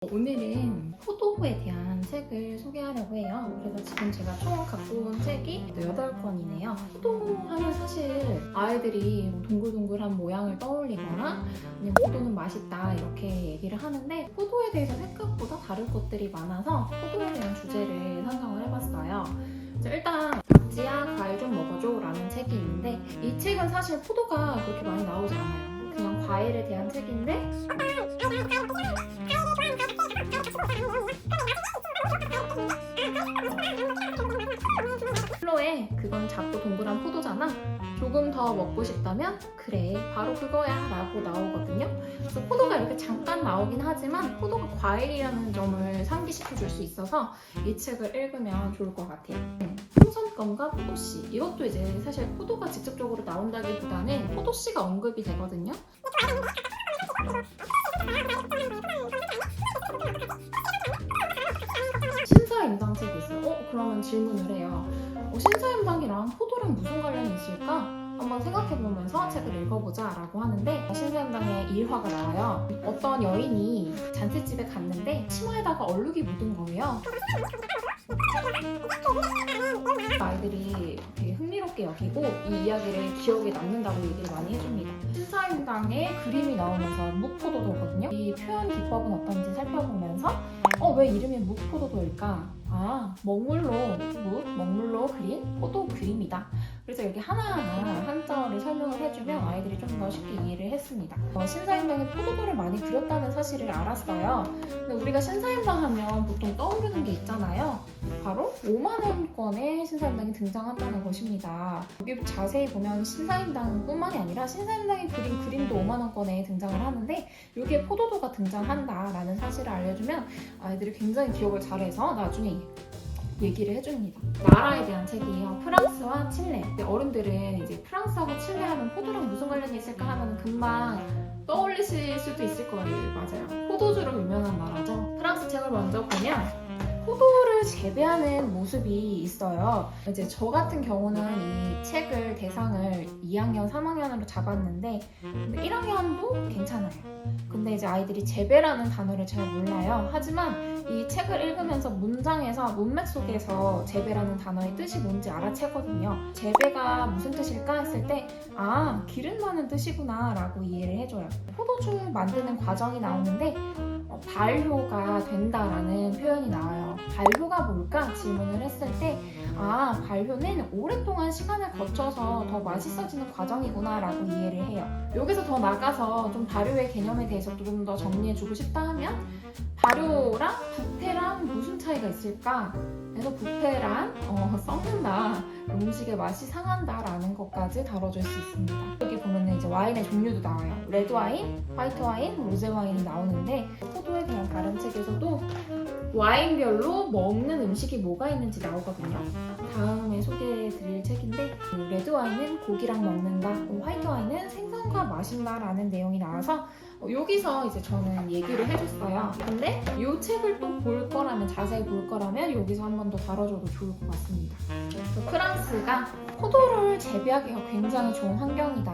오늘은 포도에 대한 책을 소개하려고 해요. 그래서 지금 제가 총 갖고 온 책이 8권이네요. 포도 하면 사실 아이들이 동글동글한 모양을 떠올리거나 아니면 포도는 맛있다 이렇게 얘기를 하는데 포도에 대해서 생각보다 다를 것들이 많아서 포도에 대한 주제를 선정을 해봤어요. 일단 박지아 과일 좀 먹어줘 라는 책이 있는데 이 책은 사실 포도가 그렇게 많이 나오지 않아요. 그냥 과일에 대한 책인데 플로에 그건 작고 동그란 포도잖아. 조금 더 먹고 싶다면 그래 바로 그거야 라고 나오거든요. 그래서 포도가 이렇게 잠깐 나오긴 하지만 포도가 과일이라는 점을 상기시켜 줄 수 있어서 이 책을 읽으면 좋을 것 같아요. 풍선껌과 포도씨, 이것도 이제 사실 포도가 직접적으로 나온다기보다는 포도씨가 언급이 되거든요. 신사임당 책이 있어요. 그러면 질문을 해요. 신사임당이랑 포도랑 무슨 관련이 있을까? 한번 생각해보면서 책을 읽어보자 라고 하는데 신사임당에 일화가 나와요. 어떤 여인이 잔치집에 갔는데 치마에다가 얼룩이 묻은 거예요. 아이들이 되게 흥미롭게 여기고 이 이야기를 기억에 남는다고 얘기를 많이 해줍니다. 신사임당에 그림이 나오면서 묵포도도거든요. 이 표현 기법은 어떤지 살펴보면서 왜 이름이 묵포도도일까? 먹물로 그린 포도 그림이다. 그래서 여기 하나하나 한자어를 설명을 해주면 아이들이 좀 더 쉽게 이해를 했습니다. 신사임당에 포도도를 많이 그렸다는 사실을 알았어요. 근데 우리가 신사임당 하면 보통 떠오르는 게 있잖아요. 바로 5만원권의 신사임당이 등장한다는 것입니다. 여기 자세히 보면 신사임당뿐만이 아니라 신사임당이 그린 그림도 5만원권에 등장을 하는데 여기에 포도도가 등장한다라는 사실을 알려주면 아이들이 굉장히 기억을 잘해서 나중에 얘기를 해줍니다. 나라에 대한 책이에요. 프랑스와 칠레. 어른들은 이제 프랑스하고 칠레 하면 포도랑 무슨 관련이 있을까 하면 금방 떠올리실 수도 있을 거예요. 맞아요. 포도주로 유명한 나라죠. 프랑스 책을 먼저 보면 포도를 재배하는 모습이 있어요. 이제 저 같은 경우는 이 책을 대상을 2학년, 3학년으로 잡았는데 1학년도 괜찮아요. 근데 이제 아이들이 재배라는 단어를 잘 몰라요. 하지만 이 책을 읽으면서 문장에서 문맥 속에서 재배라는 단어의 뜻이 뭔지 알아채거든요. 재배가 무슨 뜻일까 했을 때 기른다는 뜻이구나 라고 이해를 해줘요. 포도주 만드는 과정이 나오는데 발효가 된다라는 표현이 나와요. 발효가 뭘까? 질문을 했을 때 발효는 오랫동안 시간을 거쳐서 더 맛있어지는 과정이구나 라고 이해를 해요. 여기서 더 나가서 좀 발효의 개념에 대해서 좀 더 정리해주고 싶다 하면 발효랑 부패랑 무슨 차이가 있을까? 그래서 부패란 썩는다, 음식의 맛이 상한다 라는 것까지 다뤄줄 수 있습니다. 여기 보면 이제 와인의 종류도 나와요. 레드 와인, 화이트 와인, 로제 와인이 나오는데 포도에 대한 다른 책에서도 와인별로 먹는 음식이 뭐가 있는지 나오거든요. 다음에 소개해드릴 책인데 레드 와인은 고기랑 먹는다, 화이트 와인은 생선과 마신다 라는 내용이 나와서 여기서 이제 저는 얘기를 해줬어요. 근데 이 책을 또 자세히 볼 거라면 여기서 한 번 더 다뤄줘도 좋을 것 같습니다. 프랑스가 포도를 재배하기가 굉장히 좋은 환경이다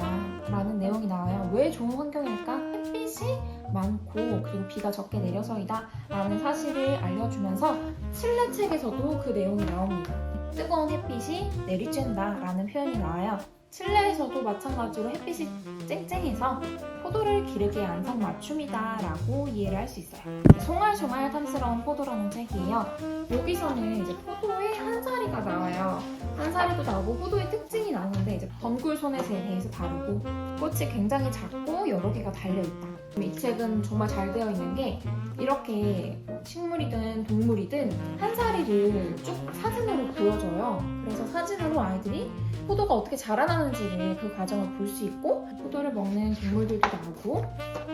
라는 내용이 나와요. 왜 좋은 환경일까? 햇빛이 많고 그리고 비가 적게 내려서이다 라는 사실을 알려주면서 칠레 책에서도 그 내용이 나옵니다. 뜨거운 햇빛이 내리쬐다 라는 표현이 나와요. 칠레에서도 마찬가지로 햇빛이 쨍쨍해서 포도를 기르기에 안성맞춤이다 라고 이해를 할 수 있어요. 송알송알 탐스러운 포도라는 책이에요. 여기서는 이제 포도의 한 사리가 나와요. 한 사리도 나오고 포도의 특징이 나오는데 이제 덩굴소넷에 대해서 다루고 꽃이 굉장히 작고 여러 개가 달려있다. 이 책은 정말 잘 되어 있는 게 이렇게 식물이든 동물이든 한 사리를 쭉 사진으로 보여줘요. 그래서 사진으로 아이들이 포도가 어떻게 자라나는지를 그 과정을 볼 수 있고 포도를 먹는 동물들도 나오고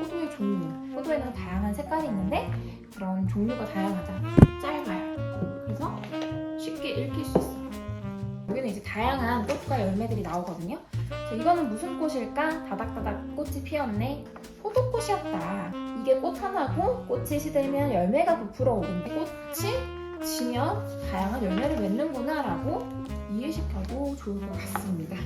포도의 종류, 포도에는 다양한 색깔이 있는데 그런 종류가 다양하다. 짧아요. 그래서 쉽게 읽힐 수 있어요. 여기는 이제 다양한 꽃과 열매들이 나오거든요. 이거는 무슨 꽃일까? 다닥다닥 꽃이 피었네. 포도꽃이었다. 이게 꽃 하나고 꽃이 시들면 열매가 부풀어 오른데 꽃이 지면 다양한 열매를 맺는구나 라고 이해시켜도 좋을 것 같습니다.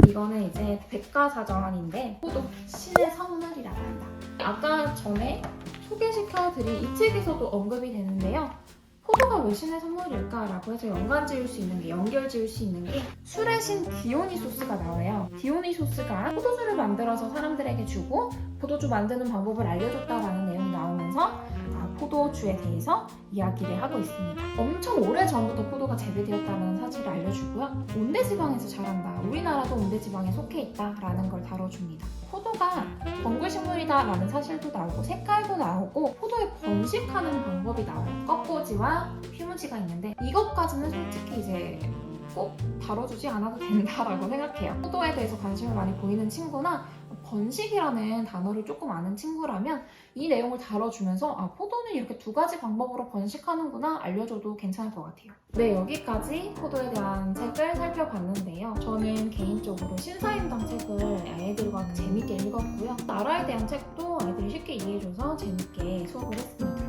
이거는 이제 백과사전인데 포도 신의 성날이라고 한다. 아까 전에 소개시켜드릴 이 책에서도 언급이 되는데요. 포도가 왜 신의 선물일까라고 해서 연관 지을 수 있는 게, 연결 지을 수 있는 게 술의 신 디오니소스가 나와요. 디오니소스가 포도주를 만들어서 사람들에게 주고 포도주 만드는 방법을 알려줬다라는 내용이 나오면서 포도주에 대해서 이야기를 하고 있습니다. 엄청 오래전부터 포도가 재배되었다는 사실을 알려주고요. 온대지방에서 자란다, 우리나라도 온대지방에 속해 있다라는 걸 다뤄줍니다. 포도가 덩굴식물이다라는 사실도 나오고 색깔도 나오고 포도에 번식하는 방법이 나와요. 꺾꽂이와 휘무지가 있는데 이것까지는 솔직히 이제 꼭 다뤄주지 않아도 된다라고 생각해요. 포도에 대해서 관심을 많이 보이는 친구나 번식이라는 단어를 조금 아는 친구라면 이 내용을 다뤄주면서 포도는 이렇게 두 가지 방법으로 번식하는구나 알려줘도 괜찮을 것 같아요. 네, 여기까지 포도에 대한 책을 살펴봤는데요. 저는 개인적으로 신사임당 책을 아이들과 재밌게 읽었고요. 나라에 대한 책도 아이들이 쉽게 이해해줘서 재밌게 수업을 했습니다.